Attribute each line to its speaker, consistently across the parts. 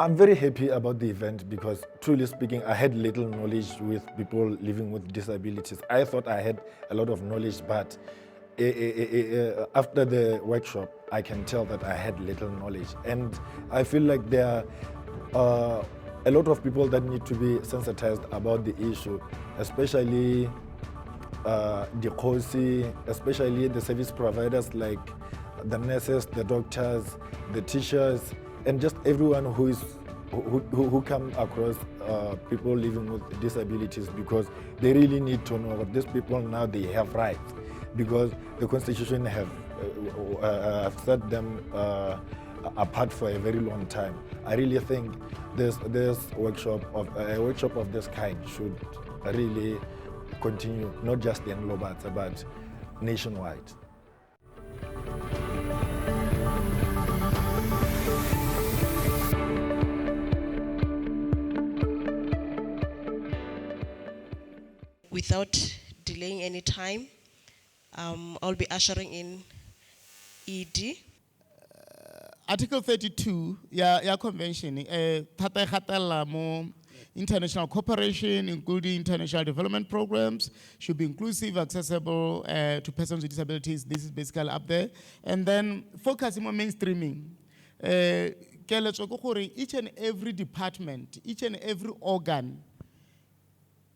Speaker 1: I'm very happy about the event because, truly speaking, I had little knowledge with people living with disabilities. I thought I had a lot of knowledge, but after the workshop, I can tell that I had little knowledge. And I feel like there are a lot of people that need to be sensitized about the issue, especially the COSI, especially the service providers like the nurses, the doctors, the teachers, and just everyone who come across people living with disabilities, because they really need to know that these people now, they have rights, because the Constitution have set them apart for a very long time. I really think this workshop of this kind should really continue, not just in Lobatse, but nationwide.
Speaker 2: Without delaying any time, I'll be ushering in ED.
Speaker 3: Article 32, ya convention, thata e gatella mo international cooperation, including international development programs, should be inclusive, accessible to persons with disabilities. This is basically up there. And then focusing on mainstreaming. Each and every department, each and every organ,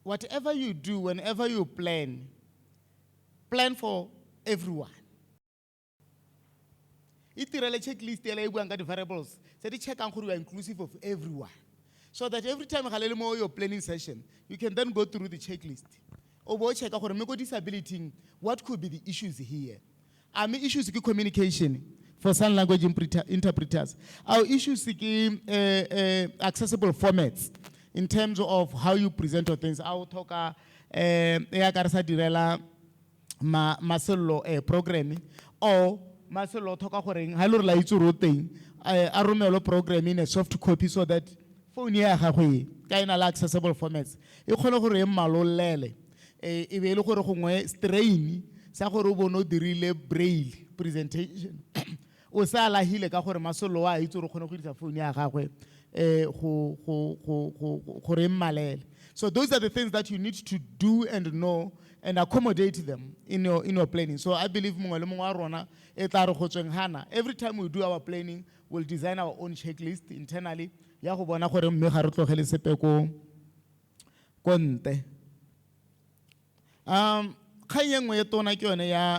Speaker 3: whatever you do, whenever you plan for everyone. It's a checklist, the variables. So they check you are inclusive of everyone. So that every time your planning session, you can then go through the checklist. Or check out disability, what could be the issues here? Our issues is communication for sign language interpreters. Our issues is accessible formats in terms of how you present your things. Our talk programming or maselo talk hello la itsuroteng a romelo program in a soft copy so that phone ya gagwe ka ina la accessible formats e khone gore e malolele e be ile gore gongwe strain sa gore o bono dirile braille presentation o sa la hile ka gore masolo wa itse re khone go dirisa phone ya gagwe gore malele. So those are the things that you need to do and know and accommodate them in your planning. So I believe every time we do our planning, we'll design our own checklist internally.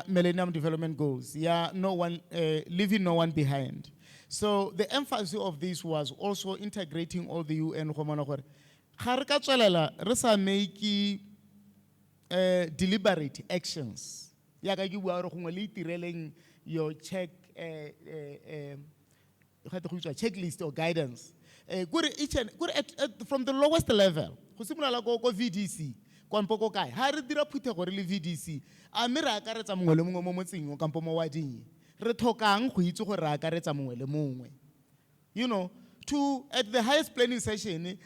Speaker 3: Millennium Development Goals, leaving no one behind. So the emphasis of this was also integrating all the UN. Deliberate actions. Your checklist or guidance. From the lowest level. VDC. VDC. You know, at the highest planning session,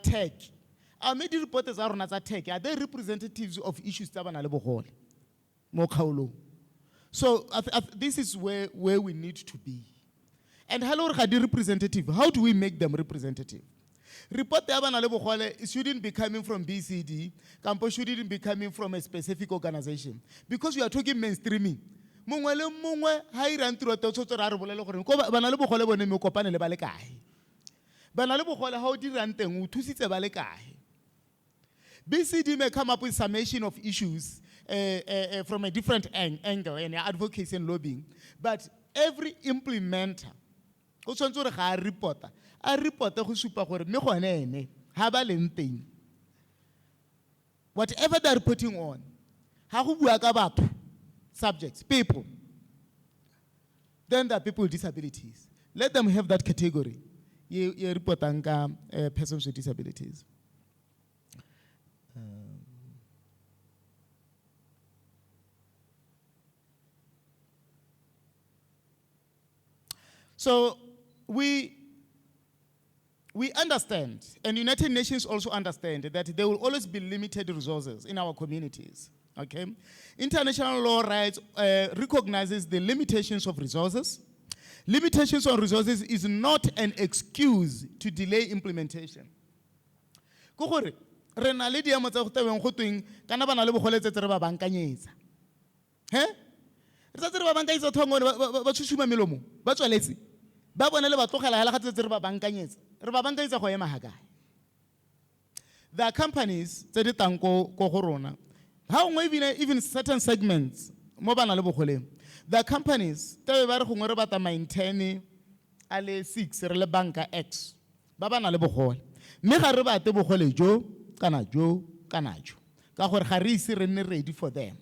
Speaker 3: tech. Our media reporters are on tech. Are they representatives of issues? So this is where we need to be. And hello, representative. How do we make them representative? Report shouldn't be coming from BCD. Campus shouldn't be coming from a specific organization. Because we are talking mainstreaming. BCD may come up with summation of issues from a different angle and advocacy and lobbying, but every implementer, whatever they're putting on, subjects, people, then there are people with disabilities. Let them have that category. Persons with disabilities. So we understand, and United Nations also understand, that there will always be limited resources in our communities. Okay, international law rights recognizes the limitations of resources, Limitations on resources is not an excuse to delay implementation. Ko gore re na le diemo tsa go tabeng go tweng kana bana le bogole tse re ba bankanyetsa. He? Re tsa re ba bankanyetsa thongone ba tshusuma melomo ba tswaletse. Ba bona le ba tlogela hela ga tse re ba bankanyetsa. Re ba bankanyetsa go ema ha kae? There are companies tse di tang go rona. How even certain segments mo bana le bogoleng. There are companies tse ba re gongwe re bata maintain a le 6 re le banka X. Ba bana le bogole. Mme ga re bate bogole jo kana jo kana jo. Ka gore ga re ise re nne ready for them.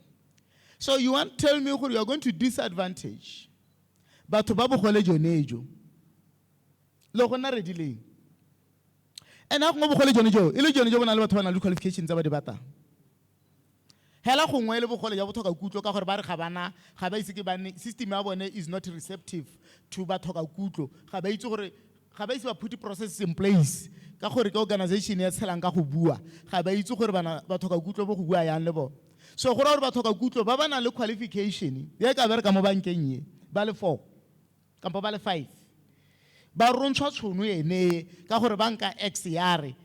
Speaker 3: So you want to tell me you are going to disadvantage batho ba bogole jone jo. Lo gona ready leng. And how go bogole jone jo? Ile jone jo bona le batho ba na le qualifications tsa ba di batang. Hela gongwe le bogole ja botho ka kutlo ka gore ba re ga bana ga ba ise ke bane system ya bone is not receptive to batho ka kutlo. Ga ba itse gore ga ba ise ba put processes in place ka gore ke organization ya tshelang ka go bua. Ga ba itse gore bana batho ka kutlo bo go bua yang le bo. So go ra gore batho ka kutlo ba bana le qualification ya ka bereka mo bankeng ye ba le 4 kampo ba le 5. Ba rontshwa tshono ene ka gore banka X ya re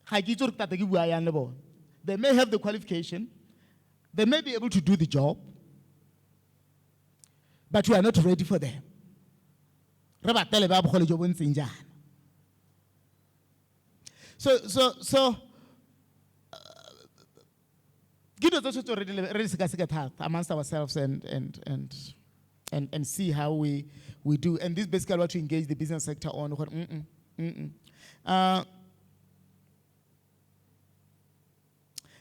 Speaker 3: ga ke itse gore tata ke bua yang le bo. They may have the qualification, they may be able to do the job, but we are not ready for them. So, give us already amongst ourselves and see how we do. And this is basically what we engage the business sector on.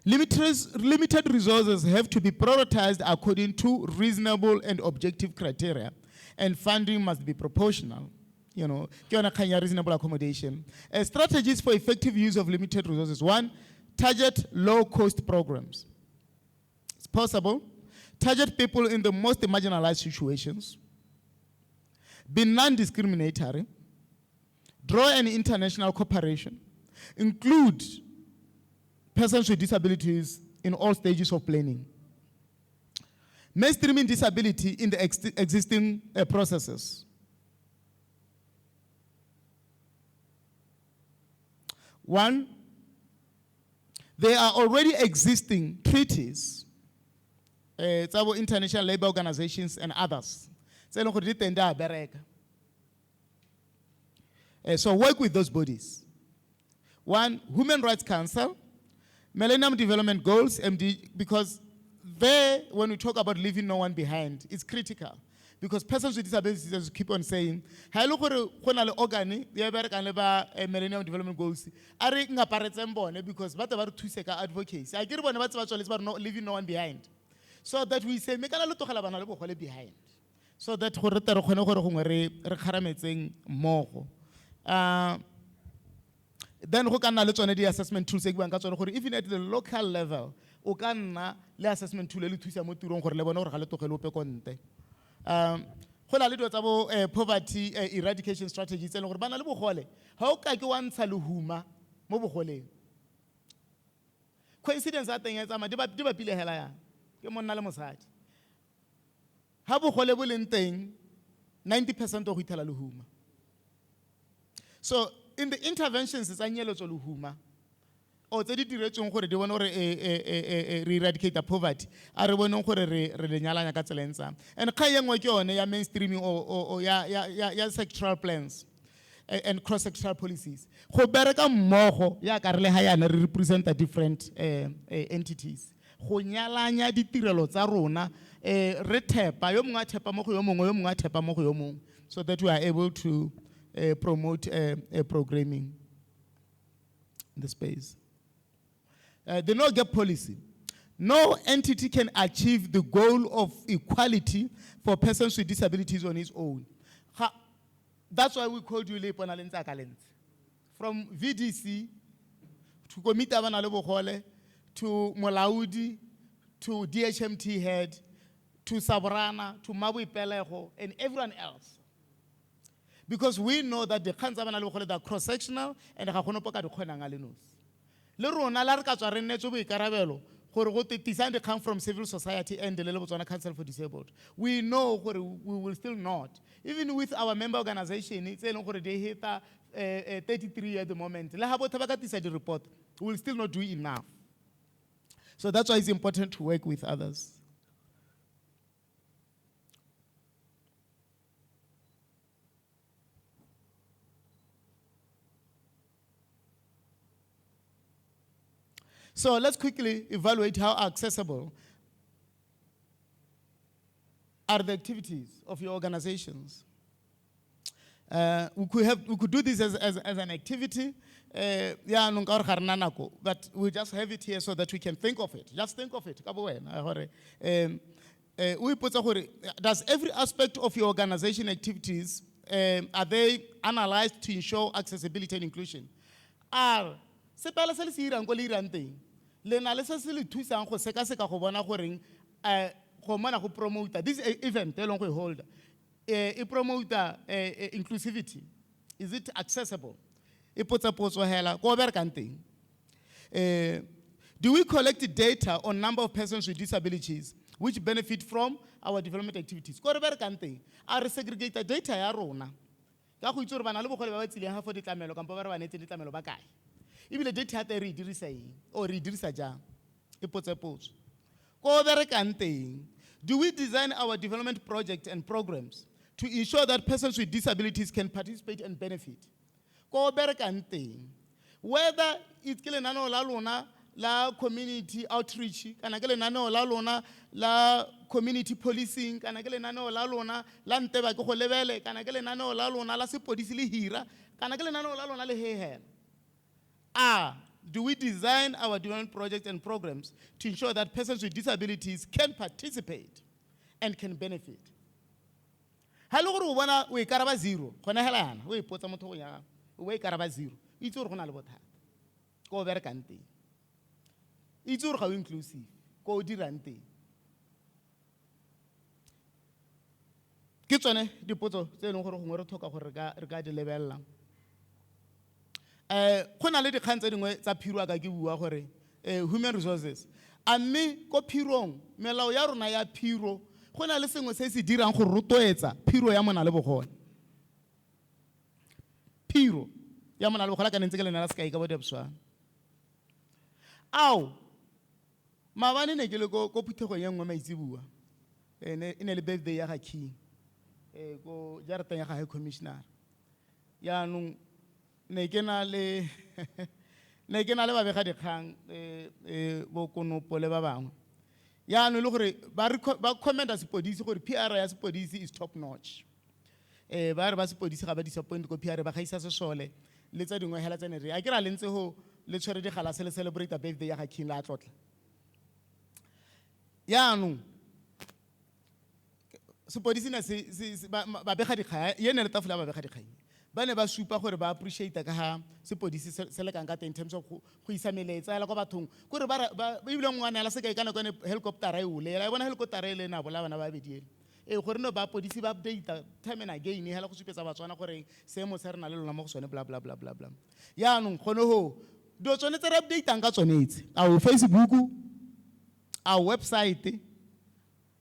Speaker 3: Limited resources have to be prioritized according to reasonable and objective criteria, and funding must be proportional. You know, reasonable accommodation. Strategies for effective use of limited resources. 1, target low-cost programs. It's possible. Target people in the most marginalized situations. Be non-discriminatory. Draw an international cooperation. Include persons with disabilities in all stages of planning. Mainstreaming disability in the existing processes. 1, there are already existing treaties, it's our international labor organizations and others. So work with those bodies. 1, Human Rights Council, Millennium Development Goals, MD, because there, when we talk about leaving no one behind, it's critical. Because persons with disabilities, as we keep on saying, Millennium Development Goals, because what about two second advocacy? I get one about not leaving no one behind. So that we say, make a lot of behind. So that more. Then who can the assessment tools even at the local level, o can le assessment tool le thusa mo tirong gore le bona gore ga le togele ope konte. Go la le dilo tsa poverty eradication strategies tse le gore bana le bogole ha o ka ke wa ntsha lehuma mo bogoleng. Coincidence a teng ya tsama di ba pile hela ya ke monna le mosadi. Ha bogole bo leng teng 90% o go ithela lehuma. So in the interventions tsa nyeletso lehuma o tse di diretsweng gore di bone gore re eradicate poverty a re bone gore re le nyalanya ka tselentsang and kha yengwe ke yone ya mainstreaming o ya sectoral plans and cross sectoral policies go bereka mmogo ya ka re le ha yana re represent different entities go nyalanya ditirelo tsa rona re thepa yo mongwe a thepa mo go yo mongwe yo mongwe a thepa mo go yo mongwe so that we are able to promote programming in the space. The no gap policy. No entity can achieve the goal of equality for persons with disabilities on its own. That's why we called you from VDC to Komite Abana le Bogole to Molaudi to DHMT head to Sabrana to Mabui Pelego and everyone else. Because we know that the Khans Abana le Bogole are cross-sectional and the Khakonopoka de Khonanga le nos. Le rona la re ka tswa re nnetse boikarabelo They come from civil society and the Botswana Council for Disabled. We know we will still not. Even with our member organization, it's they hit 33 at the moment. The report, we will still not do enough. So that's why it's important to work with others. So let's quickly evaluate how accessible are the activities of your organizations. We could do this as an activity, but we just have it here so that we can think of it. Just think of it. Does every aspect of your organization activities, are they analyzed to ensure accessibility and inclusion? Sepala se le se irang ko le irang teng le na le se se le thusang go seka-seka go bona goreng go mona go promote this event e leng go e hold e promote inclusivity. Is it accessible? E potsa potso hela go berekang teng. Do we collect data on number of persons with disabilities which benefit from our development activities? Go berekang teng a re segregate data ya rona ka go itse gore bana le bogole ba ba tsileng ha fo ditlamelo kampo ba re ba netse ditlamelo ba kae. Even the data that re dirisa eng or re dirisa jang e potse potso go berekang teng. Do we design our development projects and programs to ensure that persons with disabilities can participate and benefit? Go berekang teng. Whether it's ke lenaneo la lona la community outreach kana ke lenaneo la lona la community policing kana ke lenaneo la lona la nteba ke go lebele kana ke lenaneo la lona la sepodisi le hira kana ke lenaneo la lona le hehela. Do we design our development projects and programs to ensure that persons with disabilities can participate and can benefit? Hello, go bona o ikaraba zero gona hela yana o ipotsa motho go ya o ikaraba zero itse gore gona le bothata go berekang teng itse gore ga o inclusive go dirang teng ke tsone dipotso tse leng gore gongwe re tlhoka gore re ka di lebella. Go na le dikgang tse dingwe tsa phiro ka ke bua gore human resources a mme ko phirong melao ya rona ya phiro go na le sengwe se se dirang go rotloetsa phiro ya mona le bogole. Phiro ya mona le bogole ka ntse ke lena la sekai ka bo Botswana. Maabane ne ke le ko phuthegong ya nngwe maitsebua e ne le birthday ya ga King go jarateng ya ga High Commissioner yaanong ne ke na le babega dikgang bo konopo le ba bangwe yaanong le gore ba commenta sepodisi gore PR ya sepodisi is top notch. Ba re ba sepodisi ga ba disappoint ko PR ba gaisa sesole le tsa dingwe hela tsene re a ke ra lentse ho le tshwere di gala se le celebrate birthday ya ga King la tlotla. Yaanong sepodisi na se ba bega dikgang ye ne le tafula ba bega dikgang ba ne ba supa gore ba appreciate ka ha sepodisi se le kang ka in terms of go isa meletsa la go bathong gore ba ibile ngwana la se ka ikana kone helicopter e ule la bona helicopter e le na bola bana ba bediele gore no ba podisi ba update time and again hela go supetsa Batswana gore seemo se re na le lona mo go sone bla bla bla bla bla yaanong gone ho do tsone tse re update ang ka tsonetse our Facebook our website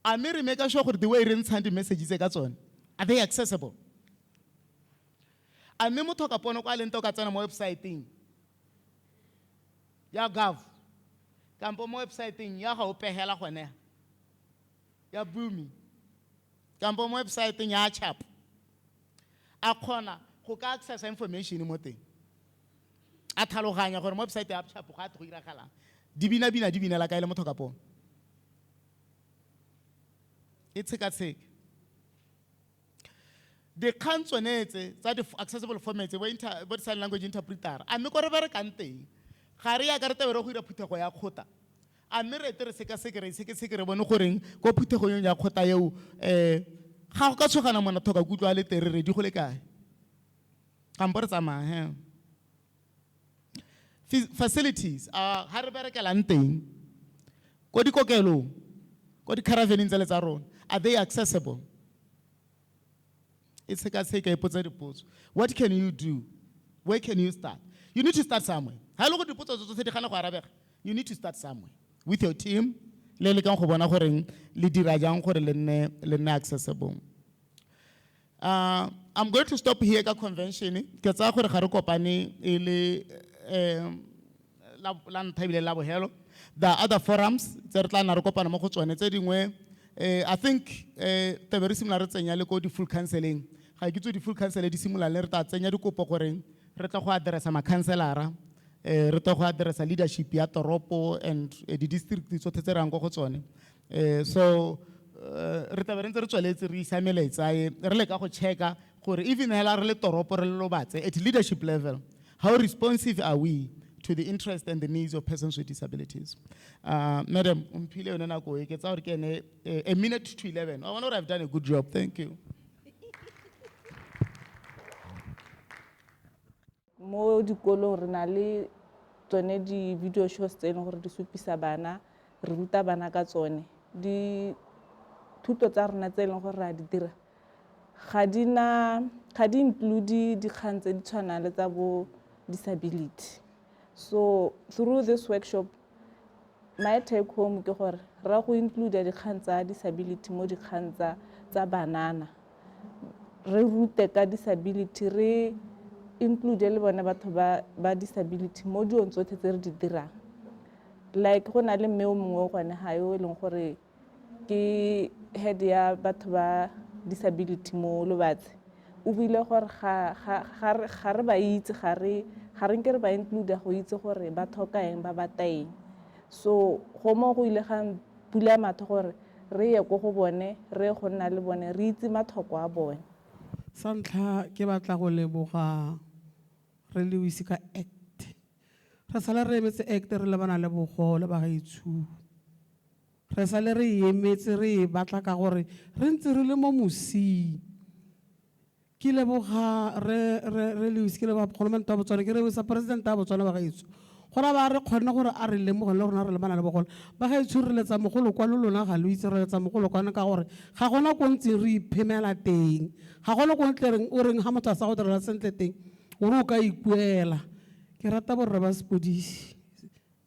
Speaker 3: a me re make sure gore the way re ntshang di messages ka tsone are they accessible? A me motho ka pono kwa lento ka tsena mo website-eng ya gov kampo mo website-eng ya ga o pehela gone ya Boomi kampo mo website-eng ya Chap a khona go ka access information mo teng a thaloganya gore mo website ya Chap ga go iragalang di bina la ka ile motho ka pono it's a katsek. The canzonetse tsa the accessible formats bo sign language interpreter a me go re berekang teng ga re ya ka re tebe re go ira phuthego ya kgota a me re tere se ka se ke re bone goreng go phuthegong ya kgota yeo ga go ka tshogana mona thoka kutlwa le tere re di go le kae ga mpore tsamaya facilities ha re berekelang teng ko dikokelo ko di caravaneng tsa le tsa rona are they accessible? It's a what can you do? Where can you start? You need to start somewhere. You need to start somewhere. with your team, le lekang go bona gore le dira jang gore le nne accessible. I'm going to stop here ka convention. Ke tsaya gore ga re kopane e le la ntlha ebile la bogelo. There are other forums tse re tla nna re kopana mo go tsone tse dingwe. I think te very similar re tsenya le ko di full counseling. Ga ke tso di full counseling di simolola le re tla tsenya dikopo gore re tla go addressa ma counselara, re tla go addressa leadership ya toropo and di district tsotlhe tse re yang go tsone. So re tla be re ntse re tsweletse re isa meletsa re le ka go checka gore even hela re le toropo re le Lobatse at leadership level, how responsive are we to the interest and the needs of persons with disabilities? Madam, umphile yona nako e ke tsa gore ke ene a minute to 11. I wonder if I've done a good job. Thank you.
Speaker 4: Mo dikolong re na le tsone di video shows tse leng gore di supisa bana, re ruta bana ka tsone. Di thuto tsa rona tse leng gore ra di dira ga di include dikgang tse di tshwanang le tsa bo disability. So through this workshop, my take home ke gore ra go include dikgang tsa disability mo dikgang tsa banana. Re rute ka disability, re include le bone batho ba disability mo diong tsotlhe tse re di dirang. Like go na le mme o mongwe gone ga yo e leng gore ke head ya batho ba disability mo Lobatse. O bile gore ga re ba itse ga re nke re ba include go itse gore ba tlhoka eng ba bateng. So go mo go ile ga pula matho gore re ye go bone, re go nna le bone, re itse matlhoko a bone.
Speaker 5: Sa ntlha ke batla go leboga re le wisika act. Re sala re emetse act re le bana le bogole ba gaetsho. Re sale re emetse re batla ka gore re ntse re le mo mosing. Ke leboga re le wisika le ba parliament ba Botswana ke re wisa president ba Botswana ba gaetsho. Gora ba re kgona gore a re lemoge le rona re le bana le bogole ba gaetsho re letsa mogolo kwa lona ga lo itse re letsa mogolo kwana ka gore ga gona go ntse re iphemela teng, ga gona go ntleng o reng ha motho a sa go direla sentle teng o re o ka ipuela. Ke rata borre ba sepodisi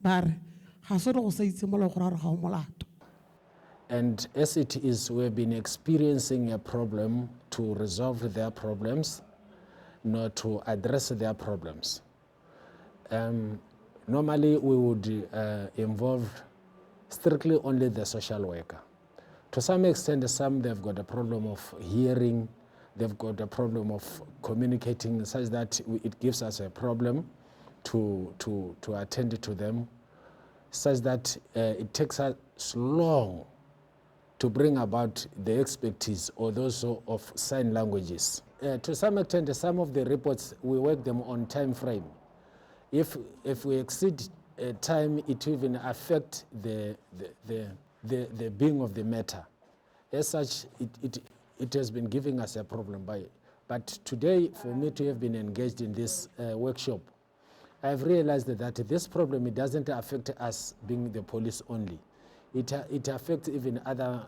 Speaker 5: ba re ga se re go sa itse molao gore a re ga o molato.
Speaker 6: And as it is, we've been experiencing a problem to resolve their problems, not to address their problems. Normally, we would involve strictly only the social worker. To some extent, some they've got a problem of hearing, they've got a problem of communicating, such that it gives us a problem to attend to them, such that it takes us long to bring about the expertise or those of sign languages. To some extent, some of the reports, we work them on time frame. If we exceed time, it even affect the being of the matter. As such, it has been giving us a problem. But today, for me to have been engaged in this workshop, I've realized that this problem, it doesn't affect us being the police only. It affects even other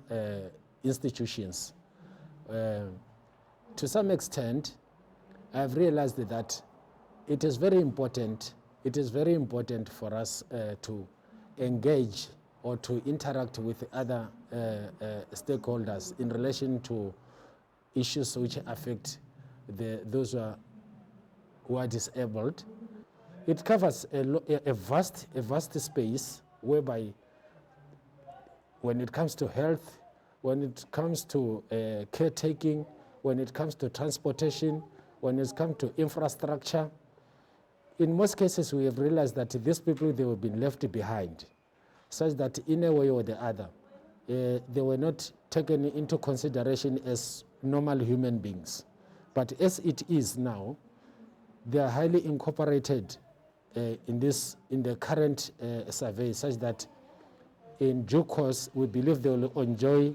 Speaker 6: institutions. To some extent, I've realized that it is very important for us to engage or to interact with other stakeholders in relation to issues which affect those who are disabled. It covers a vast space whereby when it comes to health, when it comes to caretaking, when it comes to transportation, when it comes to infrastructure, in most cases we have realized that these people, they have been left behind, such that in a way or the other, they were not taken into consideration as normal human beings. But as it is now, they are highly incorporated in the current survey, such that in due course, we believe they will enjoy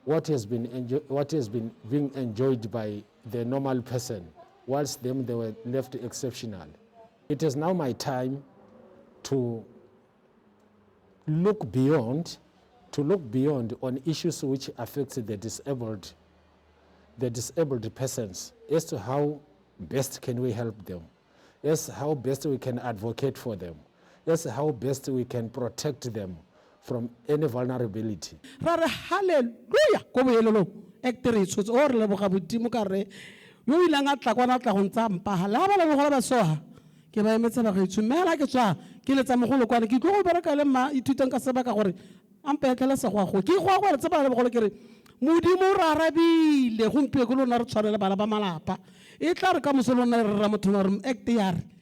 Speaker 6: what has been being enjoyed by the normal person, whilst them they were left exceptional. It is now my time to look beyond on issues which affect the disabled persons, as to how best can we help them, as how best we can advocate for them, as how best we can protect them from any vulnerability.
Speaker 5: Ra re hallelujah ko boelelong act re tshotse o re leboga bodimo ka re yo ile nga tla kwana tla go ntsa mpa la ba le go ba soha ke ba emetse ba gaetsho mme la ke tswa ke letsa mogolo kwana ke tlo go bereka le ma ithutang ka sebaka gore ampetlela se go ke go go re tseba le bogolo ke re modimo ra arabile go mpie go lona re tshwanela bana ba malapa e tla re ka mosolona re ra motho re act ya re